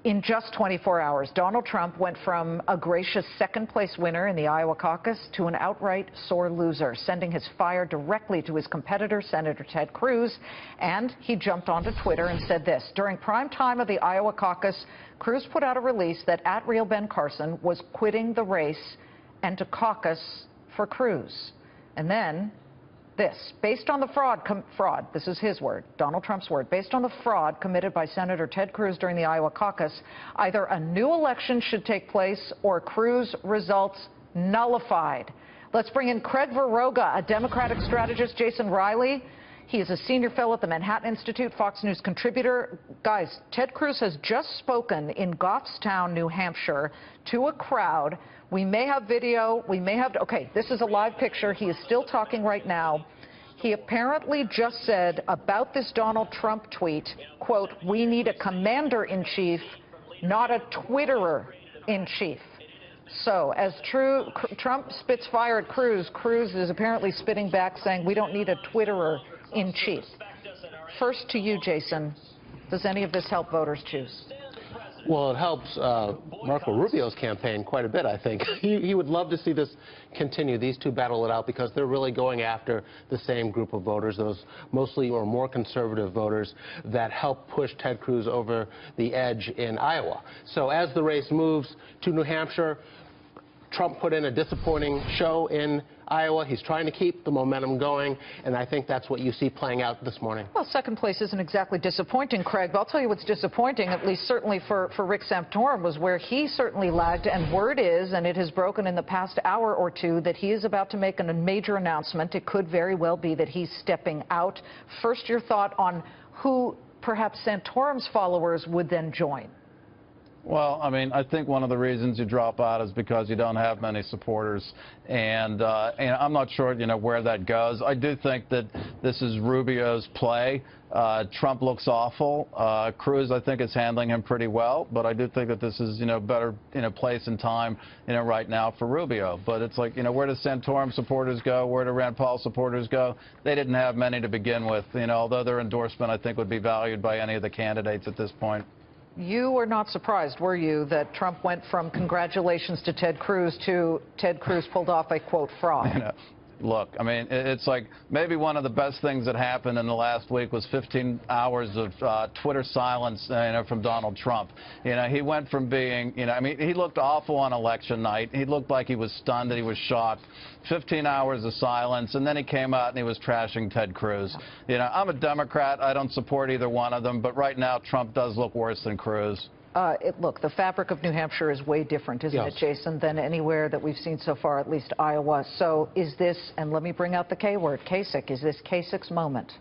In just 24 hours, Donald Trump went from a gracious second-place winner in the Iowa caucus to an outright sore loser, sending his fire directly to his competitor, Senator Ted Cruz. And he jumped onto Twitter and said this. During prime time of the Iowa caucus, Cruz put out a release that @RealBenCarson was quitting the race and to caucus for Cruz. And then this, based on the fraud, this is his word, Donald Trump's word, based on the fraud committed by Senator Ted Cruz during the Iowa caucus, either a new election should take place or Cruz results nullified. Let's bring in Craig Varoga, a Democratic strategist, Jason Riley. He is a senior fellow at the Manhattan Institute, Fox News contributor. Guys, Ted Cruz has just spoken in Goffstown, New Hampshire, to a crowd. We may have video. We may have. OK, this is a live picture. He is still talking right now. He apparently just said about this Donald Trump tweet, quote, "We need a commander-in-chief, not a Twitterer-in-chief." So as Trump spits fire at Cruz, Cruz is apparently spitting back saying, we don't need a Twitterer-in-chief. First to you, Jason. Does any of this help voters choose? Well, it helps Marco Rubio's campaign quite a bit, I think. He would love to see this continue. These two battle it out because they're really going after the same group of voters, those mostly or more conservative voters that help push Ted Cruz over the edge in Iowa. So as the race moves to New Hampshire, Trump put in a disappointing show in Iowa. He's trying to keep the momentum going, and I think that's what you see playing out this morning. Well, second place isn't exactly disappointing, Craig, but I'll tell you what's disappointing, at least certainly for Rick Santorum, was where he certainly lagged, and word is, and it has broken in the past hour or two, that he is about to make a major announcement. It could very well be that he's stepping out. First, your thought on who perhaps Santorum's followers would then join. Well, I mean, I think one of the reasons you drop out is because you don't have many supporters, and I'm not sure, where that goes. I do think that this is Rubio's play. Trump looks awful. Cruz, I think, is handling him pretty well, but I do think that this is, better, place and time, right now for Rubio. But it's like, where do Santorum supporters go? Where do Rand Paul supporters go? They didn't have many to begin with, although their endorsement, I think, would be valued by any of the candidates at this point. You were not surprised, were you, that Trump went from congratulations to Ted Cruz to Ted Cruz pulled off a, quote, fraud? Look, I mean, it's like maybe one of the best things that happened in the last week was 15 hours of Twitter silence, from Donald Trump. He went from being, I mean, he looked awful on election night. He looked like he was stunned, that he was shocked. 15 hours of silence, and then he came out and he was trashing Ted Cruz. I'm a Democrat. I don't support either one of them, but right now Trump does look worse than Cruz. Look, the fabric of New Hampshire is way different, isn't it, Jason, than anywhere that we've seen so far, at least Iowa. So is this, and let me bring out the K word, Kasich, is this Kasich's moment?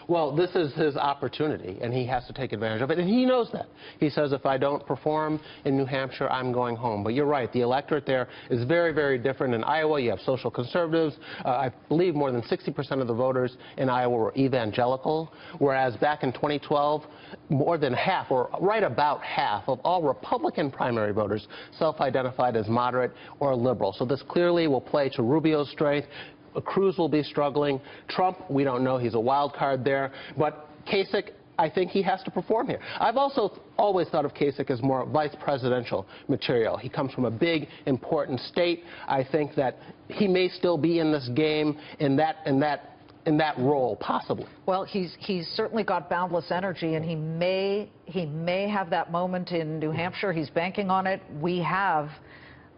Well, this is his opportunity, and he has to take advantage of it, and he knows that. He says, if I don't perform in New Hampshire, I'm going home. But you're right, the electorate there is very, very different. In Iowa, you have social conservatives. I believe more than 60% of the voters in Iowa were evangelical, whereas back in 2012, more than half, or right about half, of all Republican primary voters self-identified as moderate or liberal. So this clearly will play to Rubio's strength. Cruz will be struggling. Trump, we don't know. He's a wild card there. But Kasich, I think he has to perform here. I've also always thought of Kasich as more vice presidential material. He comes from a big, important state. I think that he may still be in this game in that role, possibly. Well, he's certainly got boundless energy, and he may have that moment in New Hampshire. He's banking on it. We have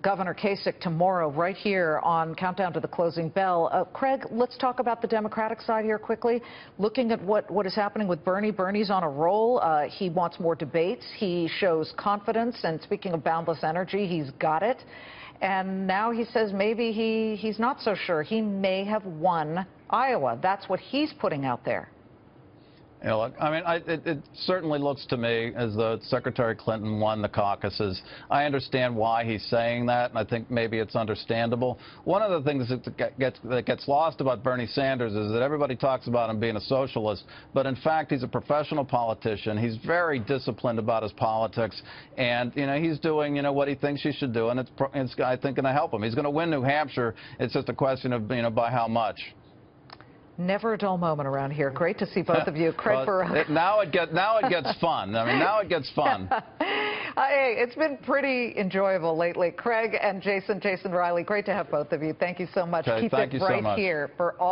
Governor Kasich tomorrow right here on Countdown to the Closing Bell. Craig, let's talk about the Democratic side here quickly. Looking at what is happening with Bernie. Bernie's on a roll. He wants more debates. He shows confidence, and speaking of boundless energy, he's got it. And now he says maybe he's not so sure. He may have won Iowa. That's what he's putting out there. Look, I mean, it certainly looks to me as though Secretary Clinton won the caucuses. I understand why he's saying that, and I think maybe it's understandable. One of the things that gets lost about Bernie Sanders is that everybody talks about him being a socialist, but in fact, he's a professional politician. He's very disciplined about his politics, and, he's doing, what he thinks he should do, and it's I think, going to help him. He's going to win New Hampshire. It's just a question of, by how much. Never a dull moment around here. Great to see both of you. Craig Varoga. Now it gets fun. I mean, now it gets fun. Hey, it's been pretty enjoyable lately. Craig and Jason Riley, great to have both of you. Thank you so much. Okay, Keep thank it you so right much. here for all.